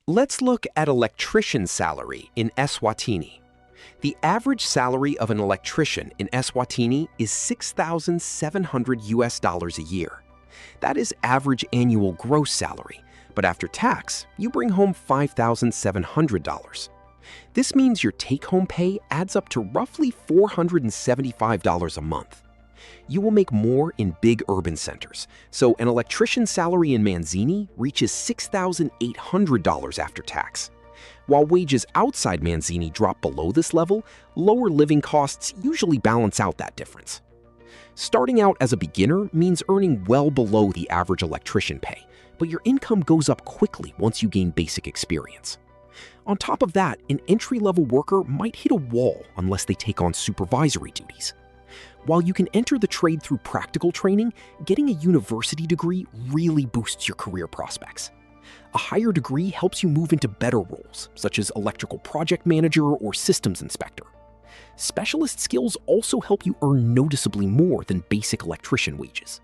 Let's look at electrician salary in Eswatini. The average salary of an electrician in Eswatini is $6,700 a year. That is average annual gross salary, but after tax, you bring home $5,700. This means your take-home pay adds up to roughly $475 a month. You will make more in big urban centers, so an electrician's salary in Manzini reaches $6,800 after tax. While wages outside Manzini drop below this level, lower living costs usually balance out that difference. Starting out as a beginner means earning well below the average electrician pay, but your income goes up quickly once you gain basic experience. On top of that, an entry-level worker might hit a wall unless they take on supervisory duties. While you can enter the trade through practical training, getting a university degree really boosts your career prospects. A higher degree helps you move into better roles, such as electrical project manager or systems inspector. Specialist skills also help you earn noticeably more than basic electrician wages.